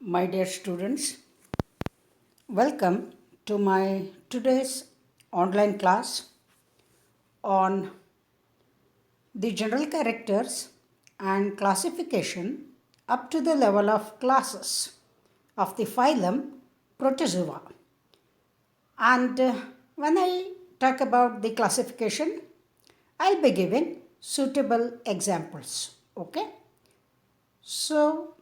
My dear students, welcome to my today's online class on the general characters and classification up to the level of classes of the phylum Protozoa. And when I talk about the classification, I'll be giving suitable examples. Okay? So,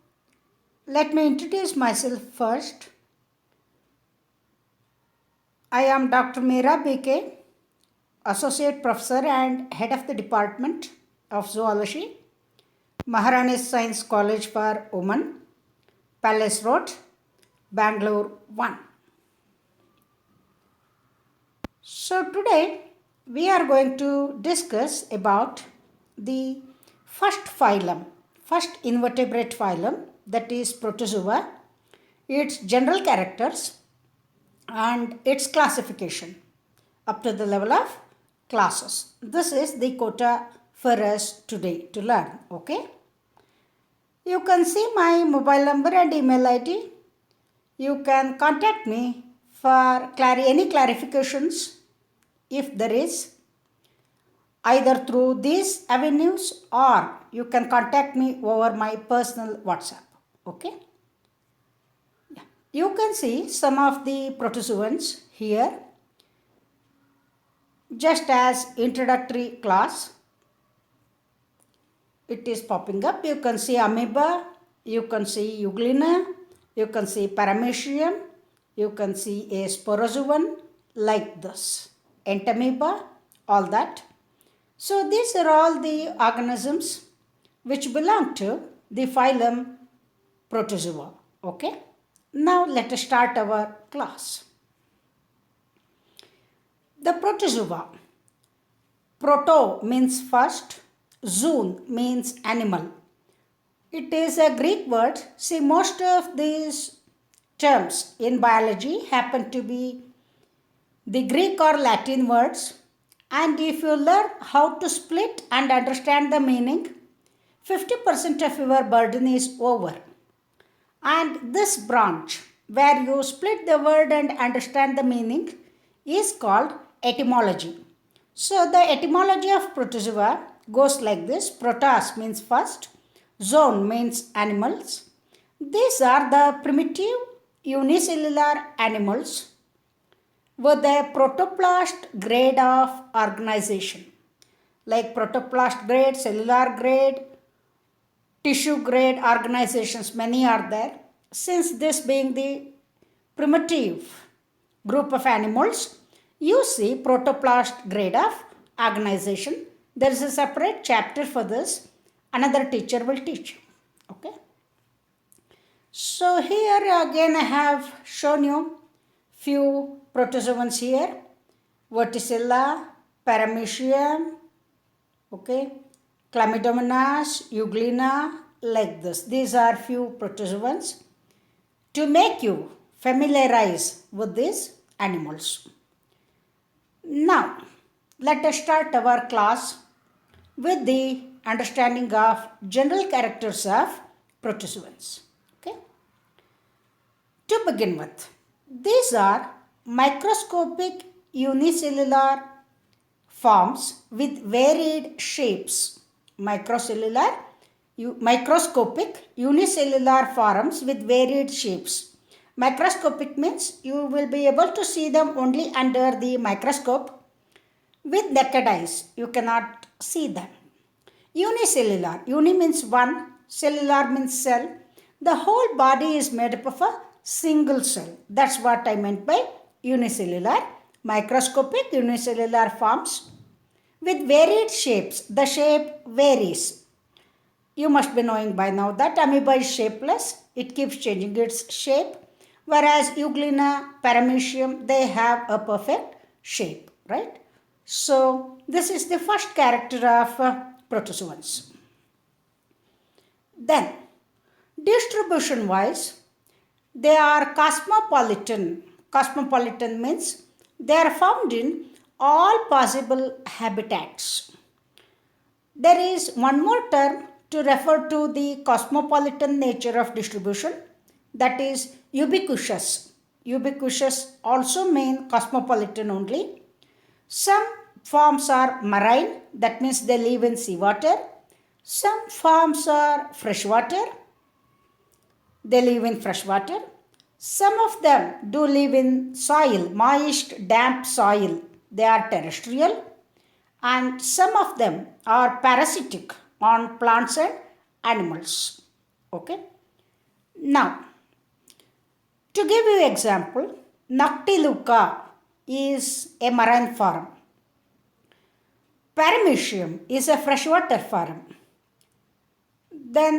let me introduce myself first. I am Dr. Meera BK, Associate Professor and Head of the Department of Zoology, Maharani's Science College for Women, Palace Road, Bangalore 1. So today we are going to discuss about the first phylum, first invertebrate phylum, that is Protozoa, its general characters and its classification up to the level of classes. This is the quota for us today to learn. Okay. You can see my mobile number and email ID. You can contact me for any clarifications if there is, either through these avenues or you can contact me over my personal WhatsApp. Okay. Yeah. You can see some of the protozoans here. Just as introductory class, it is popping up. You can see amoeba, you can see euglena, you can see paramecium, you can see a sporozoan like this, entamoeba, all that. So these are all the organisms which belong to the phylum Protozoa. Okay. Now let us start our class. The Protozoa. Proto means first, zoon means animal. It is a Greek word. See, most of these terms in biology happen to be the Greek or Latin words. And if you learn how to split and understand the meaning, 50% of your burden is over. And this branch, where you split the word and understand the meaning, is called etymology. So the etymology of Protozoa goes like this. Protos means first, zoon means animals. These are the primitive unicellular animals with a protoplast grade of organization, like protoplast grade, cellular grade, tissue grade organizations, many are there. Since this being the primitive group of animals, you see protoplast grade of organization. There is a separate chapter for this. Another teacher will teach you. Okay. So here again I have shown you few protozoans here. Verticilla, paramecium, okay, Chlamydomonas, euglena, like this. These are few protozoans to make you familiarize with these animals. Now, let us start our class with the understanding of general characters of protozoans. Okay. To begin with, these are microscopic unicellular forms with varied shapes. Microscopic unicellular forms with varied shapes. Microscopic means you will be able to see them only under the microscope. With naked eyes, you cannot see them. Unicellular. Uni means one, cellular means cell. The whole body is made up of a single cell. That's what I meant by unicellular. Microscopic unicellular forms with varied shapes. The shape varies. You must be knowing by now that amoeba is shapeless. It keeps changing its shape. Whereas euglena, paramecium, they have a perfect shape, right? So this is the first character of protozoans. Then, distribution wise, they are cosmopolitan. Cosmopolitan means they are found in all possible habitats. There is one more term to refer to the cosmopolitan nature of distribution. that is ubiquitous. Ubiquitous also mean cosmopolitan only. Some forms are marine, that means they live in seawater. Some forms are freshwater, they live in freshwater. Some of them do live in soil, moist, damp soil. They are terrestrial. And some of them are parasitic on plants and animals. Okay. Now, to give you example, Noctiluca is a marine form. Paramecium is a freshwater form. Then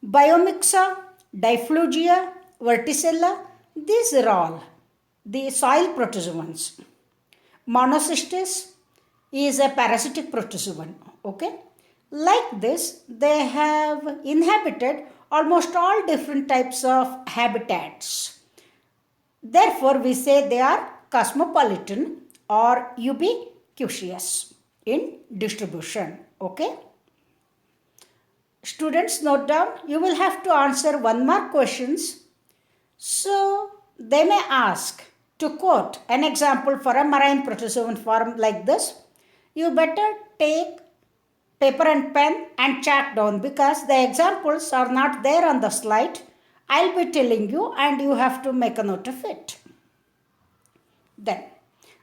Biomixa, Diflugia, Verticella, these are all the soil protozoans. Monocystis is a parasitic protozoan. Okay. Like this, they have inhabited almost all different types of habitats. Therefore, we say they are cosmopolitan or ubiquitous in distribution. Okay. Students, note down, you will have to answer 1 mark questions. So, they may ask to quote an example for a marine protozoan form like this. You better take paper and pen and chalk down because the examples are not there on the slide. I'll be telling you and you have to make a note of it. Then,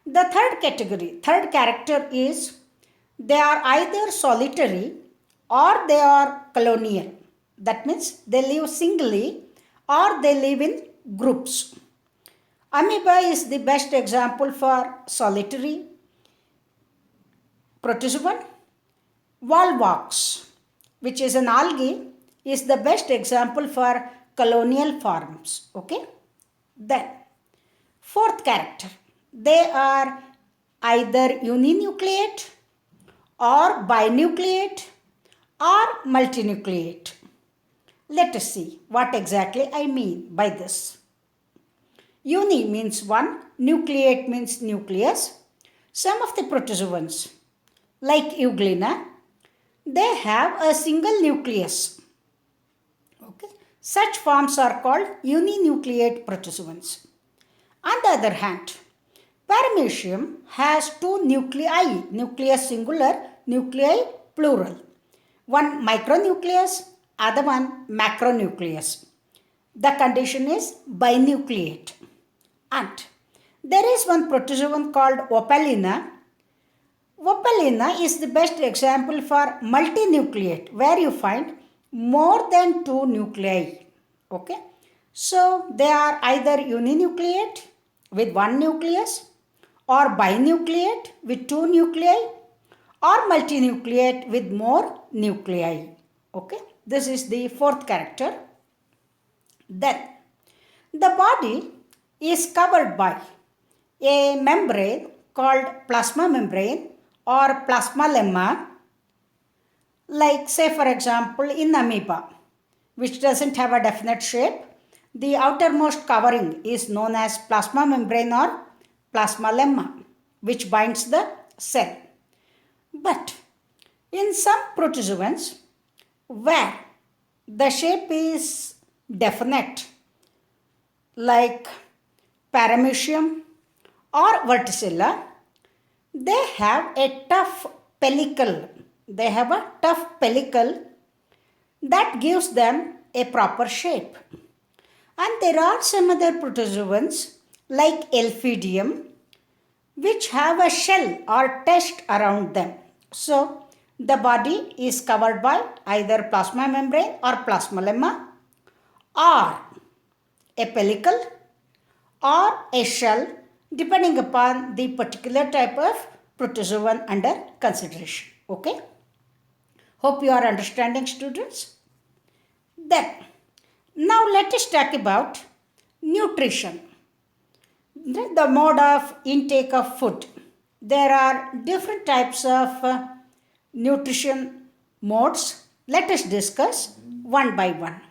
the third character is they are either solitary or they are colonial. That means they live singly or they live in groups. Amoeba is the best example for solitary protozoan. Volvox, which is an algae, is the best example for colonial forms. Okay. Then, fourth character, they are either uninucleate or binucleate or multinucleate. Let us see what exactly I mean by this. Uni means one, nucleate means nucleus. Some of the protozoans, like Euglena, they have a single nucleus. Okay. Such forms are called uninucleate protozoans. On the other hand, Paramecium has 2 nuclei, nucleus singular, nuclei plural. One micronucleus, other one macronucleus. The condition is binucleate. And there is one protozoan called Opalina. Opalina is the best example for multinucleate, where you find more than 2 nuclei. Okay. So they are either uninucleate with 1 nucleus or binucleate with 2 nuclei or multinucleate with more nuclei. Okay. This is the fourth character. Then the body is covered by a membrane called plasma membrane or plasma lemma, like say for example in amoeba, which doesn't have a definite shape. The outermost covering is known as plasma membrane or plasma lemma, which binds the cell. But in some protozoans, where the shape is definite, like Paramecium or Verticella, they have a tough pellicle. They have a tough pellicle that gives them a proper shape. And there are some other protozoans like Elphidium, which have a shell or test around them. So, the body is covered by either plasma membrane or plasma lemma, or a pellicle or a shell, depending upon the particular type of protozoan under consideration. Okay. Hope you are understanding, students. Then, now let us talk about nutrition. The mode of intake of food. There are different types of nutrition modes. Let us discuss one by one.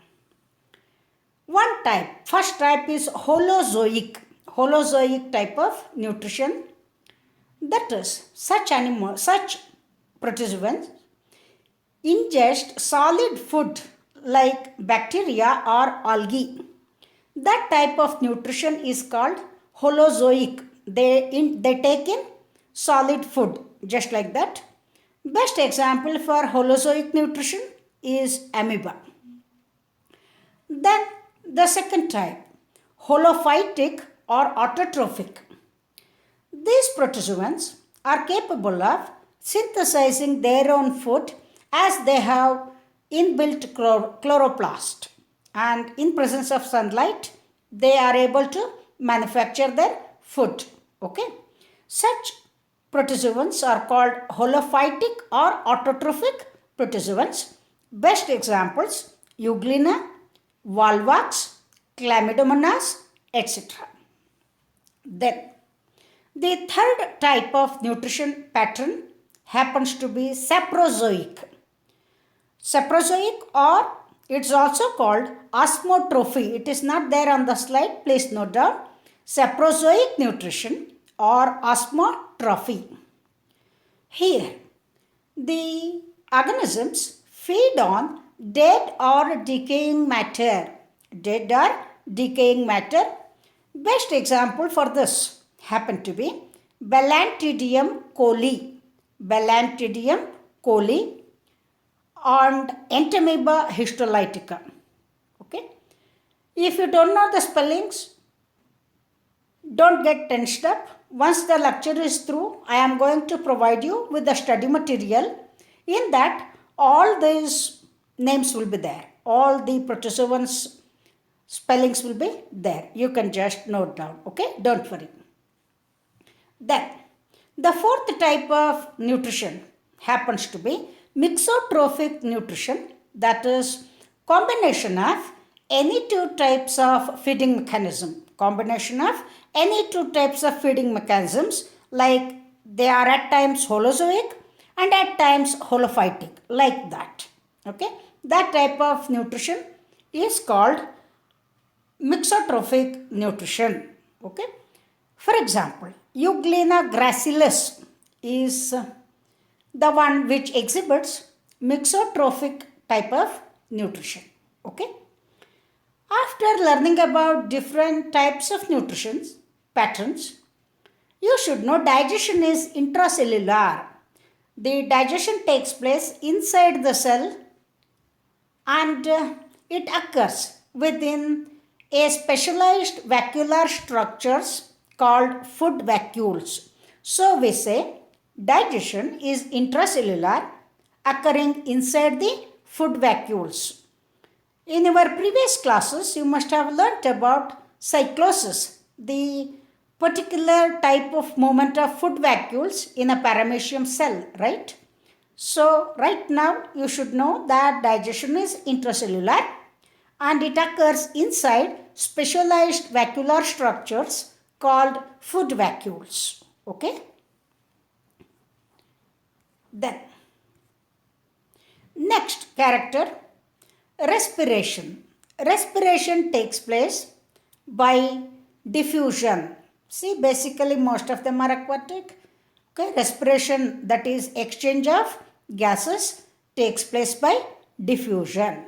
First type is holozoic type of nutrition. That is, such protozoans ingest solid food like bacteria or algae. That type of nutrition is called holozoic. They take in solid food, just like that. Best example for holozoic nutrition is amoeba. Then the second type, holophytic or autotrophic. These protozoans are capable of synthesizing their own food as they have inbuilt chloroplast, and in presence of sunlight they are able to manufacture their food. Okay, such protozoans are called holophytic or autotrophic protozoans. Best examples Euglena, Volvox, Chlamydomonas, etc. Then the third type of nutrition pattern happens to be saprozoic. Saprozoic, or it's also called osmotrophy. It is not there on the slide, please note down. Saprozoic nutrition or osmotrophy. Here, the organisms feed on dead or decaying matter. Dead or decaying matter. Best example for this happen to be Balantidium coli. Balantidium coli and Entamoeba histolytica. Okay. If you don't know the spellings, don't get tensed up. Once the lecture is through, I am going to provide you with the study material. In that, all these names will be there. All the protozoans spellings will be there. You can just note down. Okay, don't worry. Then, the fourth type of nutrition happens to be mixotrophic nutrition, that is combination of any two types of feeding mechanism. Combination of any two types of feeding mechanisms, like they are at times holozoic and at times holophytic, like that. Okay, that type of nutrition is called mixotrophic nutrition. Okay, for example, Euglena gracilis is the one which exhibits mixotrophic type of nutrition. Okay. After learning about different types of nutrition patterns, you should know digestion is intracellular. The digestion takes place inside the cell, and it occurs within a specialized vacuolar structures called food vacuoles. So we say digestion is intracellular, occurring inside the food vacuoles. In our previous classes, you must have learnt about cyclosis, the particular type of movement of food vacuoles in a paramecium cell, right? So, right now you should know that digestion is intracellular and it occurs inside specialized vacuolar structures called food vacuoles. Okay? Then, next character, respiration. Respiration takes place by diffusion. See, basically most of them are aquatic. Okay, respiration, that is exchange of gases, takes place by diffusion.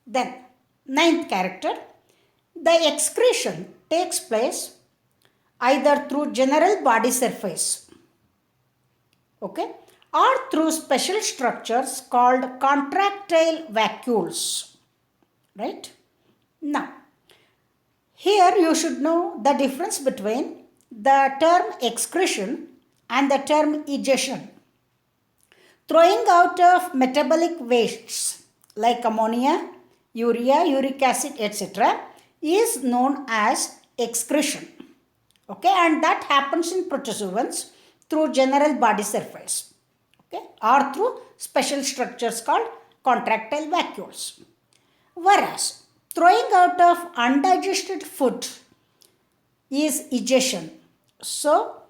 Then, ninth character, the excretion takes place either through general body surface, okay, or through special structures called contractile vacuoles, right? Now, here you should know the difference between the term excretion and the term egestion. Throwing out of metabolic wastes like ammonia, urea, uric acid, etc. is known as excretion. Okay, and that happens in protozoans through general body surface, okay, or through special structures called contractile vacuoles. Whereas throwing out of undigested food is egestion. So,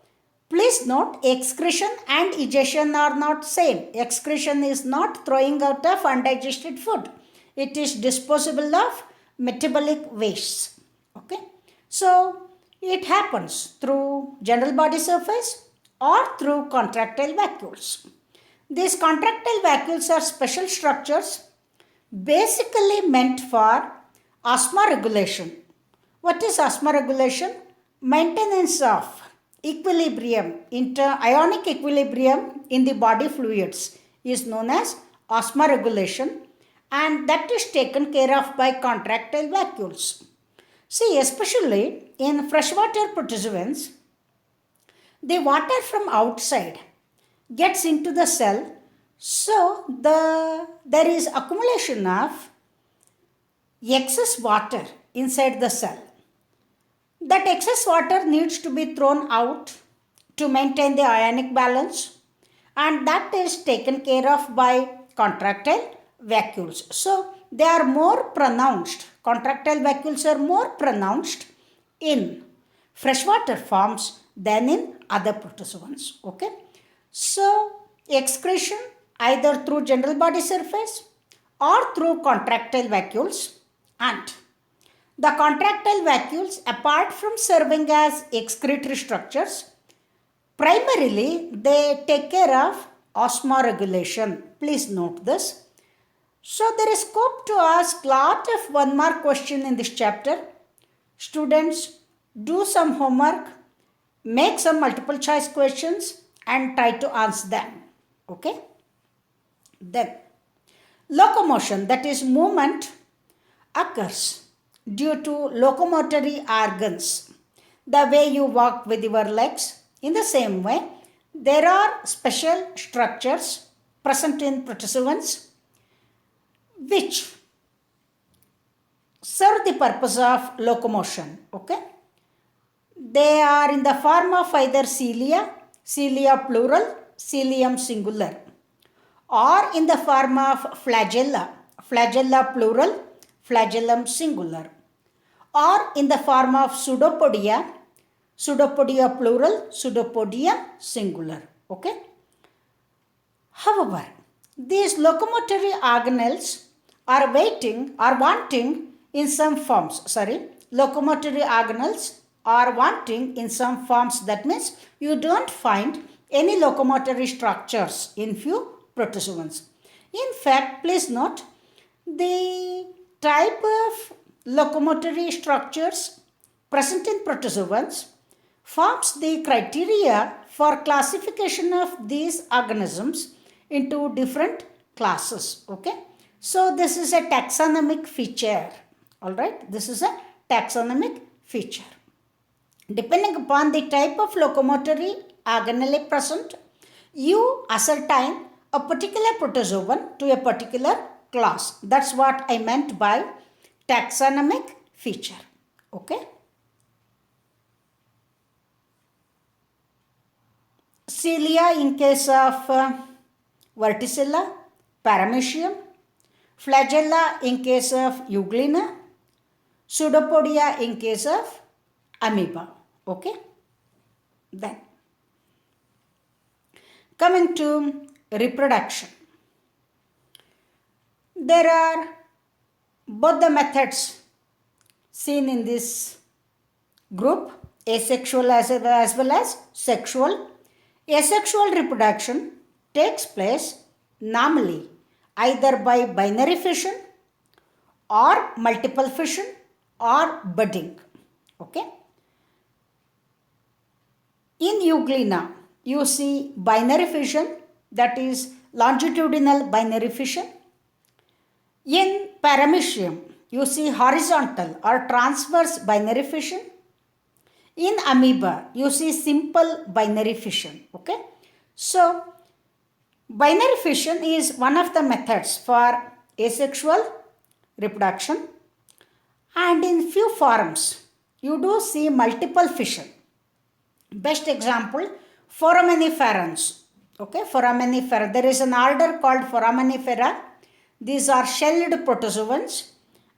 please note, excretion and egestion are not same. Excretion is not throwing out of undigested food. It is disposable of metabolic wastes. Okay. So, it happens through general body surface or through contractile vacuoles. These contractile vacuoles are special structures basically meant for osmoregulation. What is osmoregulation? Maintenance of equilibrium, ionic equilibrium in the body fluids is known as osmoregulation, and that is taken care of by contractile vacuoles. See, especially in freshwater protozoans, the water from outside gets into the cell, so there is accumulation of excess water inside the cell. That excess water needs to be thrown out to maintain the ionic balance, and that is taken care of by contractile vacuoles. So they are more pronounced, contractile vacuoles are more pronounced in freshwater forms than in other protozoans. Okay. So excretion either through general body surface or through contractile vacuoles, and the contractile vacuoles, apart from serving as excretory structures, primarily they take care of osmoregulation. Please note this. So there is scope to ask lot of 1-mark question in this chapter. Students, do some homework, make some multiple choice questions and try to answer them. Okay. Then locomotion, that is movement, occurs due to locomotory organs. The way you walk with your legs, in the same way, there are special structures present in protozoans which serve the purpose of locomotion. Okay? They are in the form of either cilia, cilia plural, cilium singular, or in the form of flagella, flagella plural, flagellum singular, or in the form of pseudopodia, pseudopodia plural, pseudopodia singular. Okay. However, these locomotory organelles are wanting in some forms. Locomotory organelles are wanting in some forms. That means you don't find any locomotory structures in few protozoans. In fact, please note the type of locomotory structures present in protozoans forms the criteria for classification of these organisms into different classes. Okay. So this is a taxonomic feature. Alright. This is a taxonomic feature. Depending upon the type of locomotory organelle present, you assign a particular protozoan to a particular class. That's what I meant by taxonomic feature. Okay. Cilia in case of verticilla, paramecium, flagella in case of euglena, pseudopodia in case of amoeba. Okay. Then coming to reproduction, there are both the methods seen in this group, asexual as well as sexual. Asexual reproduction takes place normally either by binary fission or multiple fission or budding. Okay. In euglena, you see binary fission, that is longitudinal binary fission. In paramecium, you see horizontal or transverse binary fission. In amoeba, you see simple binary fission. Okay. So, binary fission is one of the methods for asexual reproduction, and in few forms, you do see multiple fission. Best example, foraminiferans. Okay, foraminifera. There is an order called foraminifera. These are shelled protozoans,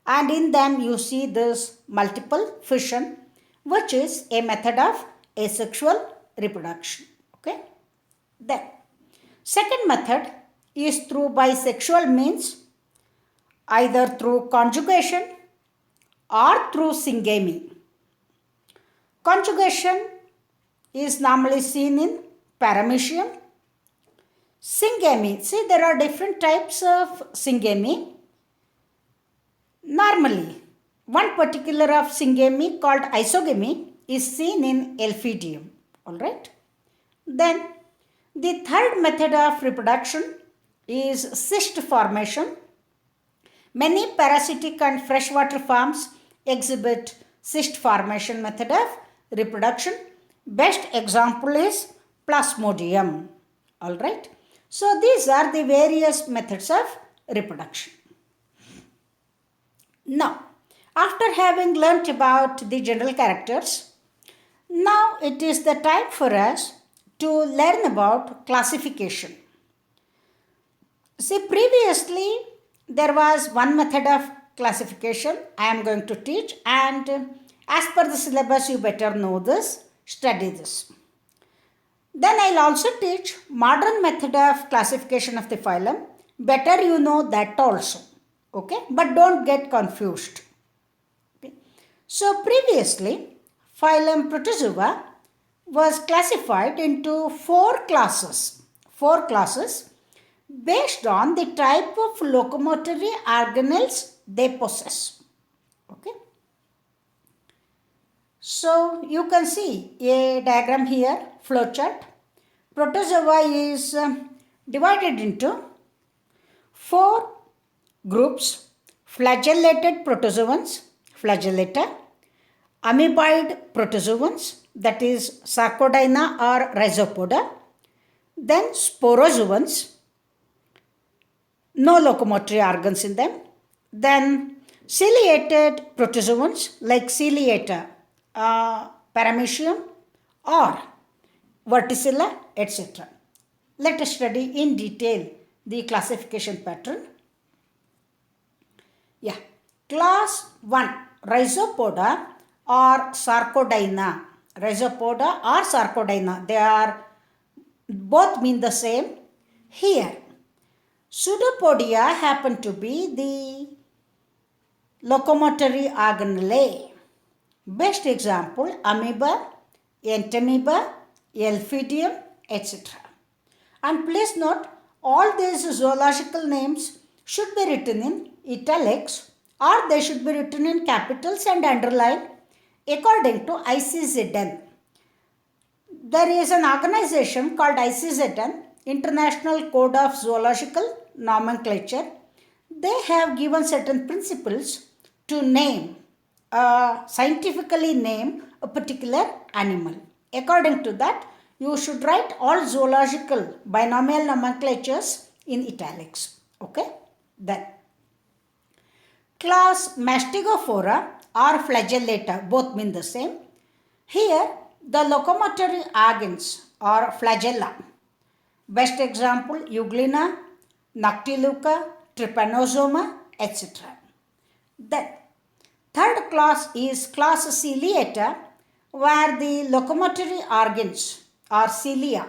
and in them you see this multiple fission, which is a method of asexual reproduction. Okay. Then, second method is through bisexual means, either through conjugation or through syngamy. Conjugation is normally seen in paramecium. Syngamy, see there are different types of syngamy. Normally, one particular of syngamy called isogamy is seen in Elphidium. Alright. Then the third method of reproduction is cyst formation. Many parasitic and freshwater farms exhibit cyst formation method of reproduction. Best example is Plasmodium. Alright. So these are the various methods of reproduction. Now, after having learnt about the general characters, now it is the time for us to learn about classification. See, previously there was one method of classification I am going to teach, and as per the syllabus you better know this, study this. Then I will also teach modern method of classification of the phylum. Better you know that also. Okay, but don't get confused. Okay. So previously phylum Protozoa was classified into four classes based on the type of locomotory organelles they possess. Okay. So you can see a diagram here, flowchart. Protozoa is divided into four groups: flagellated protozoans, flagellata; amoeboid protozoans, that is Sarcodina or Rhizopoda; then sporozoans, no locomotory organs in them; then ciliated protozoans like Ciliata, Paramecium or Verticilla, etc. Let us study in detail the classification pattern. Yeah. Class 1, Rhizopoda or Sarcodina. Rhizopoda or Sarcodina, they are both mean the same. Here, Pseudopodia happen to be the locomotory organelle. Best example, amoeba, entamoeba, Elphidium, etc. And please note, all these zoological names should be written in italics or they should be written in capitals and underlined according to ICZN. There is an organization called ICZN, International Code of Zoological Nomenclature. They have given certain principles to name, scientifically name a particular animal. According to that, you should write all zoological binomial nomenclatures in italics. Okay? Then, class Mastigophora or Flagellata, both mean the same. Here, the locomotory organs or flagella. Best example, Euglena, Noctiluca, Trypanosoma, etc. Then, third class is class Ciliata, where the locomotory organs are cilia.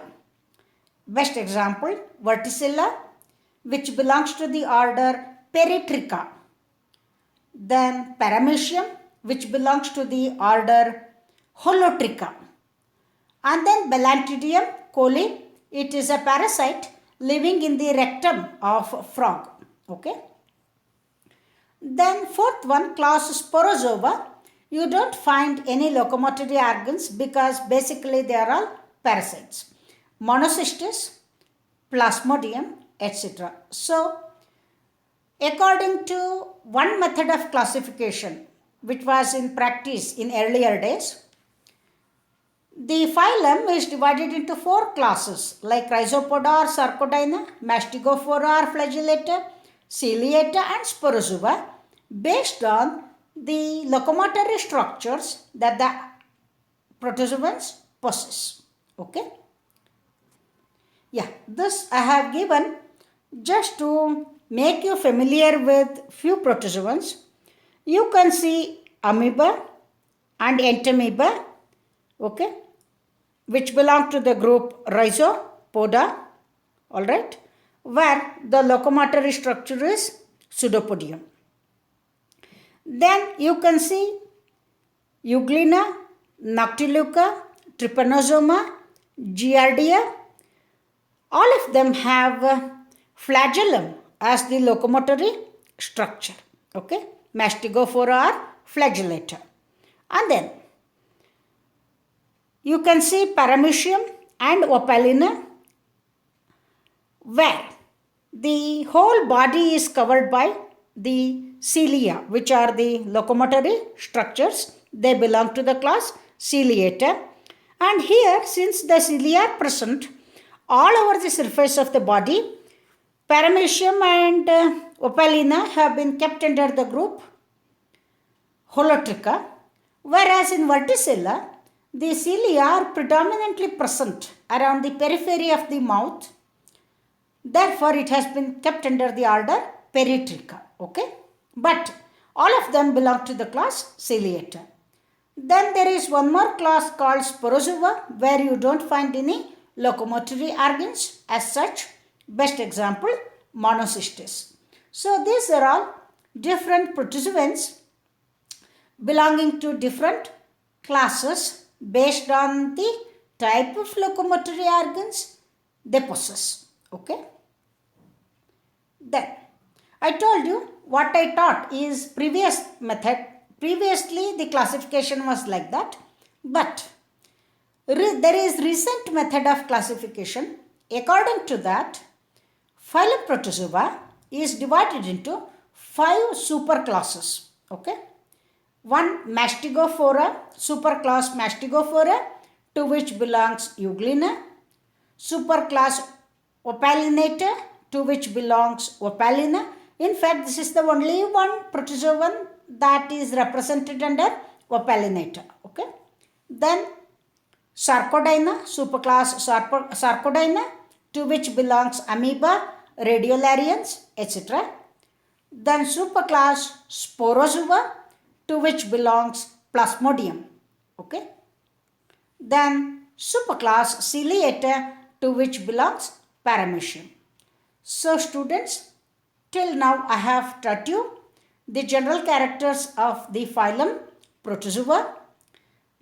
Best example, Verticilla, which belongs to the order Peritricha. Then Paramecium, which belongs to the order Holotricha. And then Belantidium coli, it is a parasite living in the rectum of frog. Okay. Then fourth one, class Sporozoa. You don't find any locomotory organs because basically they are all parasites. Monocystis, Plasmodium, etc. So, according to one method of classification which was in practice in earlier days, the phylum is divided into four classes like Rhizopoda or Sarcodina, Mastigophora or Flagellata, Ciliata and Sporozoa based on the locomotory structures that the protozoans possess. Okay. Yeah, this I have given just to make you familiar with few protozoans. You can see amoeba and entamoeba, okay, which belong to the group Rhizopoda, alright, where the locomotory structure is pseudopodium. Then you can see Euglena, Noctiluca, Trypanosoma, Giardia. All of them have flagellum as the locomotory structure. Okay, Mastigophora are flagellator. And then you can see paramecium and opalina, where the whole body is covered by the cilia, which are the locomotory structures. They belong to the class Ciliata. And here, since the cilia are present all over the surface of the body, paramecium and opalina have been kept under the group Holotricha, whereas in Verticilla, the cilia are predominantly present around the periphery of the mouth. Therefore, it has been kept under the order Peritricha. Okay? But all of them belong to the class Ciliata. Then there is one more class called Sporozoa, where you don't find any locomotory organs as such. Best example, Monocystis. So these are all different protozoans belonging to different classes based on the type of locomotory organs they possess. Okay? Then I told you what I taught is previous method. Previously the classification was like that, but there is recent method of classification. According to that, phylum Protozoa is divided into 5 superclasses. Okay? One, Mastigophora, superclass Mastigophora, to which belongs Euglena. Superclass Opalinata, to which belongs Opalina. In fact, this is the only one protozoan that is represented under Opalinata. Okay? Then Sarcodina, superclass Sarcodina, to which belongs Amoeba, Radiolarians, etc. Then superclass Sporozoa, to which belongs Plasmodium. Okay? Then superclass Ciliata, to which belongs Paramecium. So students, till now I have taught you the general characters of the phylum Protozoa,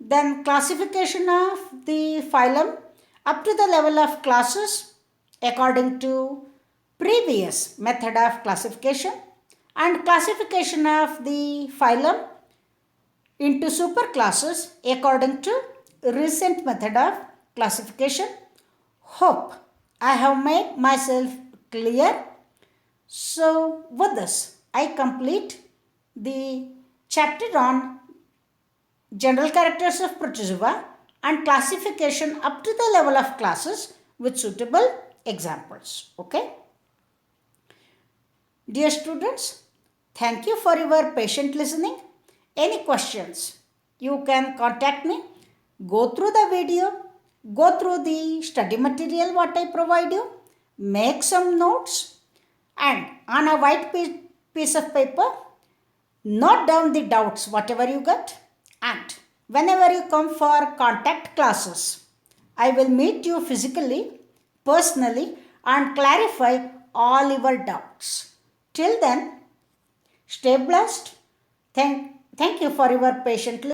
then classification of the phylum up to the level of classes according to previous method of classification, and classification of the phylum into superclasses according to recent method of classification. Hope I have made myself clear. So with this, I complete the chapter on general characters of Protozoa and classification up to the level of classes with suitable examples. Okay? Dear students, thank you for your patient listening. Any questions, you can contact me. Go through the video, go through the study material what I provide you, make some notes, and on a white piece of paper, note down the doubts whatever you get, and whenever you come for contact classes, I will meet you physically, personally, and clarify all your doubts. Till then, stay blessed. Thank you for your patient listening.